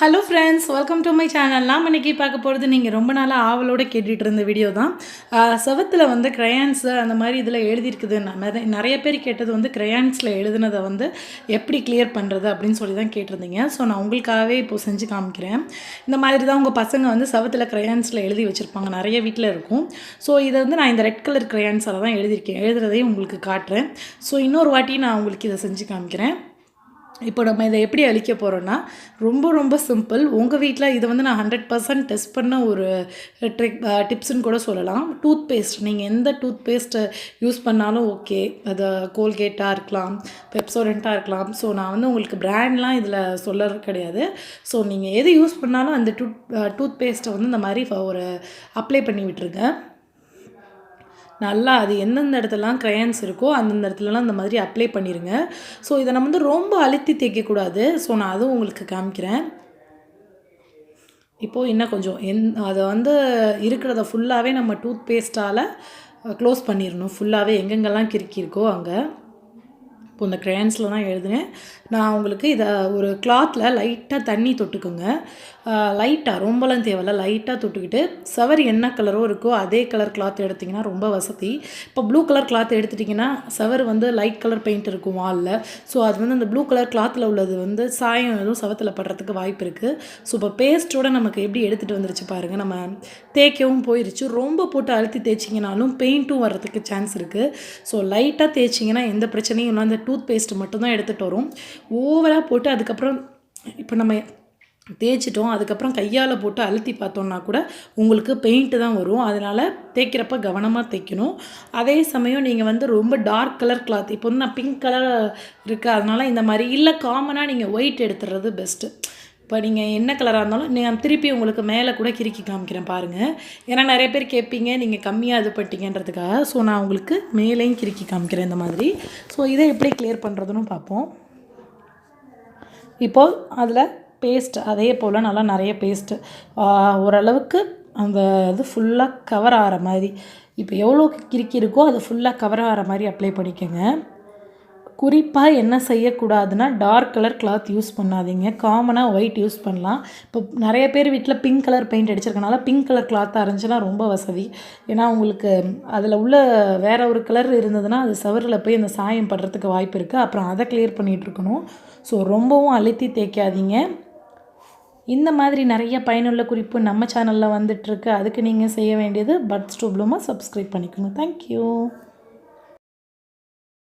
Hello friends, welcome to my channel. நாம் இன்றைக்கி பார்க்க போகிறது நீங்கள் ரொம்ப நாளாக ஆவலோடு கேட்டுகிட்டு இருந்த வீடியோ தான். செவத்தில் வந்து க்ரையான்ஸு அந்த மாதிரி இதில் எழுதியிருக்குது. நிறைய பேர் கேட்டது வந்து க்ரையான்ஸில் எழுதுனதை வந்து எப்படி கிளியர் பண்ணுறது அப்படின்னு சொல்லி தான் கேட்டிருந்தீங்க. ஸோ நான் உங்களுக்காகவே இப்போது செஞ்சு காமிக்கிறேன். இந்த மாதிரி தான் உங்கள் பசங்க வந்து செவத்தில் க்ரையான்ஸில் எழுதி வச்சுருப்பாங்க, நிறைய வீட்டில் இருக்கும். ஸோ இதை வந்து நான் இந்த ரெட் கலர் க்ரையான்ஸால் தான் எழுதியிருக்கேன். எழுதுறதையும் உங்களுக்கு காட்டுறேன். ஸோ இன்னொரு வாட்டி நான் உங்களுக்கு இதை செஞ்சு காமிக்கிறேன். இப்போ நம்ம இதை எப்படி அழிக்க போகிறோன்னா, ரொம்ப சிம்பிள். உங்கள் வீட்டில் இதை வந்து நான் 100% டெஸ்ட் பண்ண ஒரு டிப்ஸ்ன்னு கூட சொல்லலாம். டூத் பேஸ்ட், நீங்கள் எந்த டூத் பேஸ்ட்டை யூஸ் பண்ணாலும் ஓகே. அது கோல்கேட்டாக இருக்கலாம், பெப்சோடெண்ட்டாக இருக்கலாம். ஸோ நான் வந்து உங்களுக்கு பிராண்ட்லாம் இதில் சொல்லறது கிடையாது. ஸோ நீங்கள் எது யூஸ் பண்ணாலும் அந்த டூத் பேஸ்ட்டை வந்து இந்த மாதிரி ஒரு அப்ளை பண்ணி விட்டுருங்க. நல்லா அது எந்தெந்த இடத்துலலாம் க்ரையான்ஸ் இருக்கோ அந்தந்த இடத்துலலாம் இந்த மாதிரி அப்ளை பண்ணிடுங்க. ஸோ இதை நம்ம வந்து ரொம்ப அழுத்தி தேய்க்கக்கூடாது. ஸோ நான் அதுவும் உங்களுக்கு காமிக்கிறேன். இப்போது இன்னும் கொஞ்சம் அதை வந்து இருக்கிறத ஃபுல்லாகவே நம்ம டூத் பேஸ்ட்டால் க்ளோஸ் பண்ணிடணும். ஃபுல்லாகவே எங்கெங்கெல்லாம் கிறுக்கியிருக்கோ அங்கே. இப்போ இந்த க்ரையான்ஸில் தான் எழுதுனேன். நான் உங்களுக்கு இதை ஒரு கிளாத்தில் லைட்டாக தண்ணி தொட்டுக்குங்க. லைட்டாக, ரொம்பலாம் தேவையில்ல, லைட்டாக தொட்டுக்கிட்டு செவர் என்ன கலரோ இருக்கோ அதே கலர் கிளாத் எடுத்திங்கன்னா ரொம்ப வசதி. இப்போ ப்ளூ கலர் கிளாத் எடுத்துட்டிங்கன்னா செவர் வந்து லைட் கலர் பெயிண்ட் இருக்கும் வாலில். ஸோ அது வந்து அந்த ப்ளூ கலர் கிளாத்தில் உள்ளது வந்து சாயம் எதுவும் செவத்தில் படுறதுக்கு வாய்ப்பு இருக்குது. ஸோ இப்போ பேஸ்ட்டோடு நமக்கு எப்படி எடுத்துகிட்டு வந்துருச்சு பாருங்கள். நம்ம தேய்க்கவும் போயிடுச்சு. ரொம்ப போட்டு அழுத்தி தேய்ச்சிங்கனாலும் பெயிண்ட்டும் வர்றதுக்கு சான்ஸ் இருக்குது. ஸோ லைட்டாக தேய்ச்சிங்கன்னா எந்த பிரச்சனையும் இல்லை. அந்த டூத் பேஸ்ட்டு மட்டும்தான் எடுத்துகிட்டு வரும். ஓவராக போட்டு அதுக்கப்புறம் இப்போ நம்ம தேய்ச்சிட்டோம், அதுக்கப்புறம் கையால் போட்டு அழுத்தி பார்த்தோன்னா கூட உங்களுக்கு பெயிண்ட்டு தான் வரும். அதனால் தேய்க்கிறப்ப கவனமாக தேய்க்கணும். அதே சமயம் நீங்கள் வந்து ரொம்ப டார்க் கலர் கிளாத், இப்போ வந்து நான் பிங்க் கலர் இருக்குது அதனால் இந்த மாதிரி இல்லை, காமனாக நீங்கள் ஒயிட் எடுத்துடுறது பெஸ்ட்டு. இப்போ நீங்கள் என்ன கலராக இருந்தாலும் நான் திருப்பி உங்களுக்கு மேலே கூட கிறுக்கி காமிக்கிறேன் பாருங்கள். ஏன்னா நிறைய பேர் கேட்பீங்க நீங்கள் கம்மியாக இது பண்ணிட்டீங்கன்றதுக்காக. ஸோ நான் உங்களுக்கு மேலேயும் கிறுக்கி காமிக்கிறேன் இந்த மாதிரி. ஸோ இதை எப்படி கிளியர் பண்ணுறதுன்னு பார்ப்போம். இப்போது அதில் பேஸ்ட் அதே போல் நல்லா நிறைய பேஸ்ட்டு ஓரளவுக்கு அந்த இது ஃபுல்லாக கவர் ஆகிற மாதிரி, இப்போ எவ்வளோ கிறுக்கி இருக்கோ அது ஃபுல்லாக கவர் ஆகிற மாதிரி அப்ளை பண்ணிக்கோங்க. குறிப்பாக என்ன செய்யக்கூடாதுன்னா டார்க் கலர் கிளாத் யூஸ் பண்ணாதீங்க. காமனாக ஒயிட் யூஸ் பண்ணலாம். இப்போ நிறைய பேர் வீட்டில் பிங்க் கலர் பெயிண்ட் அடிச்சிருக்கனால பிங்க் கலர் கிளாத்தாக இருந்துச்சுன்னா ரொம்ப வசதி. ஏன்னா உங்களுக்கு அதில் உள்ள வேறு ஒரு கலர் இருந்ததுன்னா அது செவரில் போய் அந்த சாயம் படுறதுக்கு வாய்ப்பு இருக்குது. அப்புறம் அதை கிளியர் பண்ணிகிட்ருக்கணும். ஸோ ரொம்பவும் அழுத்தி தேய்க்காதீங்க. இந்த மாதிரி நிறைய பயனுள்ள குறிப்பு நம்ம சேனலில் வந்துட்டுருக்கு. அதுக்கு நீங்கள் செய்ய வேண்டியது பட்ஸ் டு ப்ளூமை சப்ஸ்கிரைப் பண்ணிக்கோங்க. தேங்க்யூ.